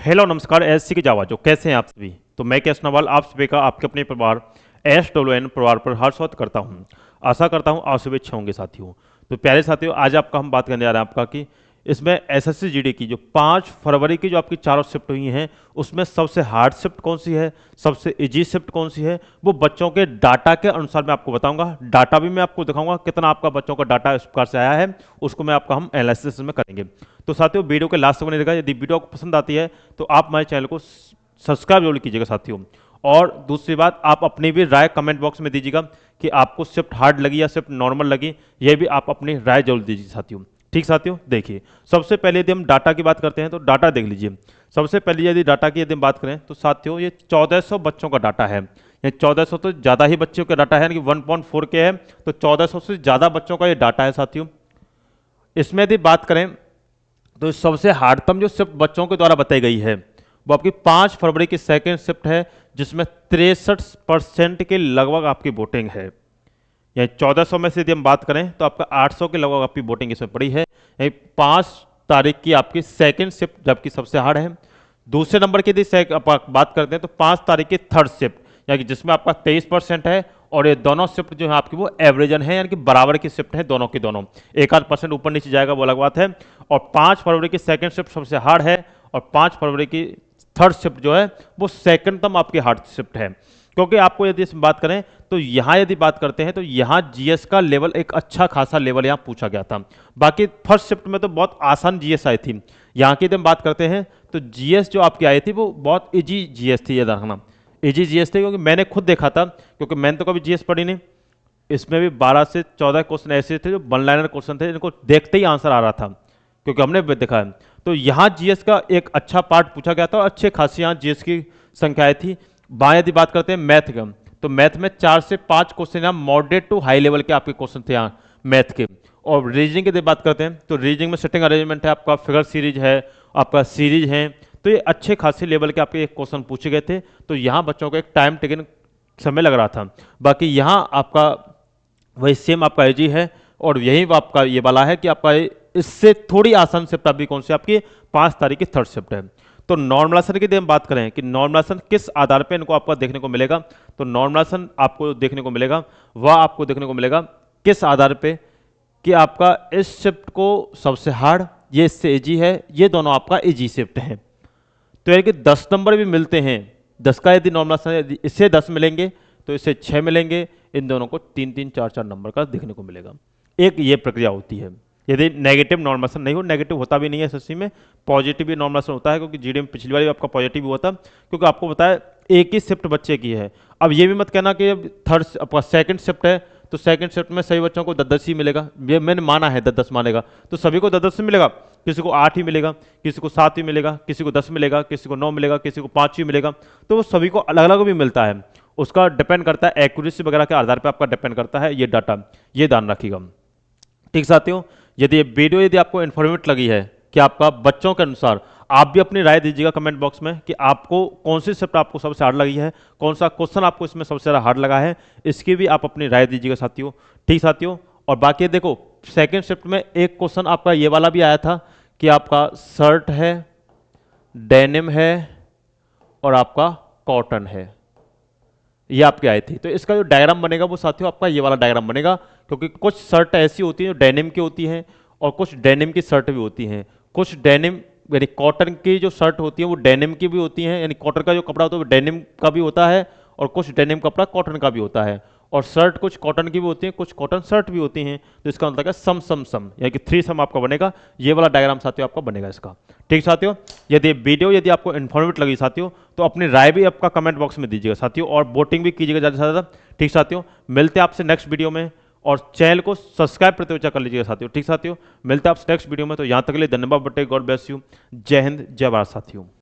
Hello नमस्कार SC के जावा जो कैसे हैं आप सभी। तो मैं केएस नवाल आप सभी का आपके अपने परिवार एसडब्ल्यूएन परिवार पर हर स्वागत करता हूं। आशा करता हूं आप सभी अच्छे होंगे साथियों। तो प्यारे साथियों, आज आपका हम बात करने जा रहे हैं आपका कि इसमें एसएससी जीडी की जो 5 फरवरी की जो आपकी चारों शिफ्ट हुई हैं उसमें सबसे हार्ड शिफ्ट कौन सी है, सबसे इजी शिफ्ट कौन सी है, वो बच्चों के डाटा के अनुसार मैं आपको बताऊंगा। डाटा भी मैं आपको दिखाऊंगा कितना आपका बच्चों का डाटा इस प्रकार से आया है, उसको मैं आपका हम एनालिसिस में करेंगे। तो साथियों वीडियो के लास्ट तक बने रहिएगा। यदि वीडियो आपको पसंद आती है तो आप हमारे चैनल को सब्सक्राइब जरूर कीजिएगा साथियों। और दूसरी बात, आप अपनी भी राय कमेंट बॉक्स में दीजिएगा कि आपको शिफ्ट हार्ड लगी या शिफ्ट नॉर्मल लगी, ये भी आप अपनी राय जरूर दीजिए साथियों। ठीक साथियों, देखिए सबसे पहले यदि हम डाटा की बात करते हैं तो डाटा देख लीजिए। सबसे पहले यदि डाटा की यदि हम बात करें तो साथियों ये 1400 बच्चों का डाटा है। ये 1400 तो ज़्यादा ही बच्चों का डाटा है, यानी कि 1.4 के है, तो 1400 से ज़्यादा बच्चों का ये डाटा है साथियों। इसमें यदि बात करें तो सबसे हार्डतम जो शिफ्ट बच्चों के द्वारा बताई गई है वो आपकी 5 फरवरी की सेकेंड शिफ्ट है, जिसमें 63% के लगभग आपकी वोटिंग है। यानी 1400 में से यदि हम बात करें तो आपका 800 के लगभग आपकी वोटिंग इसमें पड़ी है। यानी 5 तारीख की आपकी सेकेंड शिफ्ट जबकि सबसे हार्ड है। दूसरे नंबर की यदि बात करते हैं तो 5 तारीख की थर्ड शिफ्ट, यानी जिसमें आपका 23% है, और ये दोनों शिफ्ट जो है आपकी वो एवरेजन है, यानी कि बराबर की शिफ्ट है दोनों की दोनों। एक आध परसेंट ऊपर नीचे जाएगा वो अलग बात है। और 5 फरवरी की सेकेंड शिफ्ट सबसे हार्ड है, और 5 फरवरी की थर्ड शिफ्ट जो है वो सेकंडतम आपकी हार्ड शिफ्ट है। क्योंकि आपको यदि इसमें बात करें तो यहाँ यदि बात करते हैं तो यहाँ जीएस का लेवल एक अच्छा खासा लेवल यहाँ पूछा गया था। बाकी फर्स्ट शिफ्ट में तो बहुत आसान जीएस आई थी। यहाँ की यदि हम बात करते हैं तो जीएस जो आपकी आई थी वो बहुत इजी जीएस थी, ये रखना इजी जीएस थी, क्योंकि मैंने खुद देखा था, क्योंकि मैंने तो कभी जीएस पढ़ी नहीं। इसमें भी 12 से 14 क्वेश्चन ऐसे थे जो वन लाइनर क्वेश्चन थे, जिनको देखते ही आंसर आ रहा था, क्योंकि हमने भी देखा है। तो यहाँ जीएस का एक अच्छा पार्ट पूछा गया था और अच्छे खासी यहाँ जीएस की संख्याएं थी। बाएं यदि बात करते हैं मैथ का, तो मैथ में 4 से 5 क्वेश्चन यहाँ मॉडरेट टू हाई लेवल के आपके क्वेश्चन थे यहाँ मैथ के। और रीजनिंग की यदि बात करते हैं तो रीजनिंग में सिटिंग अरेंजमेंट है, आपका फिगर सीरीज है, आपका सीरीज है। तो ये अच्छे खासे लेवल के आपके एक क्वेश्चन पूछे गए थे। तो यहाँ बच्चों को एक टाइम टेकन समय लग रहा था। बाकी यहाँ आपका वही सेम आपका एजी है, और यही आपका ये वाला है कि आपका इससे थोड़ी आसान शिफ्ट अभी कौन सी आपकी 5 तारीख की थर्ड शिफ्ट है। तो नॉर्मलाइजेशन की हम बात करें कि नॉर्मलाइजेशन किस आधार पे इनको आपको देखने को मिलेगा, तो नॉर्मलाइजेशन आपको देखने को मिलेगा, वह आपको देखने को मिलेगा किस आधार पे कि आपका इस शिफ्ट को सबसे हार्ड, ये इससे इजी है, ये दोनों आपका इजी शिफ्ट है। तो यानी कि 10 नंबर भी मिलते हैं। 10 का यदि नॉर्मलाइजेशन इससे 10 मिलेंगे तो इससे 6 मिलेंगे, इन दोनों को 3-3 4-4 नंबर का देखने को मिलेगा। एक ये प्रक्रिया होती है। यदि नेगेटिव नॉर्मलाइजेशन नहीं हो, नेगेटिव होता भी नहीं है एसएससी में, पॉजिटिव भी नॉर्मलाइजेशन होता है, क्योंकि जीडी में पिछली बार भी आपका पॉजिटिव हुआ था, क्योंकि आपको बताया एक ही शिफ्ट बच्चे की है। अब ये भी मत कहना कि अब थर्ड आपका सेकंड शिफ्ट है तो सेकंड शिफ्ट में सभी बच्चों को 10-10 ही मिलेगा, ये मैंने माना है 10-10 मानेगा, तो सभी को 10-10 ही मिलेगा। किसी को 8 ही मिलेगा, किसी को 7 ही मिलेगा, किसी को 10 मिलेगा, किसी को 9 मिलेगा, किसी को 5 ही मिलेगा। तो वो सभी को अलग अलग भी मिलता है, उसका डिपेंड करता है एक्यूरेसी वगैरह के आधार पर आपका डिपेंड करता है ये डाटा, ये ध्यान रखिएगा। ठीक साथियों, यदि ये वीडियो यदि आपको इन्फॉर्मेटिव लगी है कि आपका बच्चों के अनुसार, आप भी अपनी राय दीजिएगा कमेंट बॉक्स में कि आपको कौन सी शिफ्ट आपको सबसे हार्ड लगी है, कौन सा क्वेश्चन आपको इसमें सबसे ज़्यादा हार्ड लगा है, इसकी भी आप अपनी राय दीजिएगा साथियों। ठीक साथियों, और बाकी देखो सेकेंड शिफ्ट में एक क्वेश्चन आपका ये वाला भी आया था कि आपका शर्ट है, डेनिम है और आपका कॉटन है, ये आपकी आई थी। तो इसका जो डायग्राम बनेगा वो साथियों आपका ये वाला डायग्राम बनेगा, क्योंकि कुछ शर्ट ऐसी होती हैं जो डेनिम की होती हैं और कुछ डेनिम की शर्ट भी होती हैं। कुछ डेनिम यानी कॉटन की जो शर्ट होती है वो डेनिम की भी होती हैं, यानी कॉटन का जो कपड़ा होता है वो डेनिम का भी होता है, और कुछ डेनिम कपड़ा कॉटन का भी होता है। और शर्ट कुछ कॉटन की भी होती हैं, कुछ कॉटन शर्ट भी होती हैं। तो इसका मतलब है सम सम सम, यानी कि 3 सम आपका बनेगा। ये वाला डायग्राम साथियों आपका बनेगा इसका। ठीक साथियों, यदि वीडियो यदि आपको इन्फॉर्मेटिव लगी साथियों तो अपनी राय भी आपका कमेंट बॉक्स में दीजिएगा साथियों, और वोटिंग भी कीजिएगा ज़्यादा से ज़्यादा। ठीक साथियों, मिलते हैं आपसे नेक्स्ट वीडियो में, और चैनल को सब्सक्राइब प्रतियोगिता कर लीजिएगा साथियों। ठीक साथियों, मिलते हैं आपसे नेक्स्ट वीडियो में। तो यहाँ तक के लिए धन्यवाद बटे, गॉड ब्लेस यू, जय हिंद जय भारत साथियों।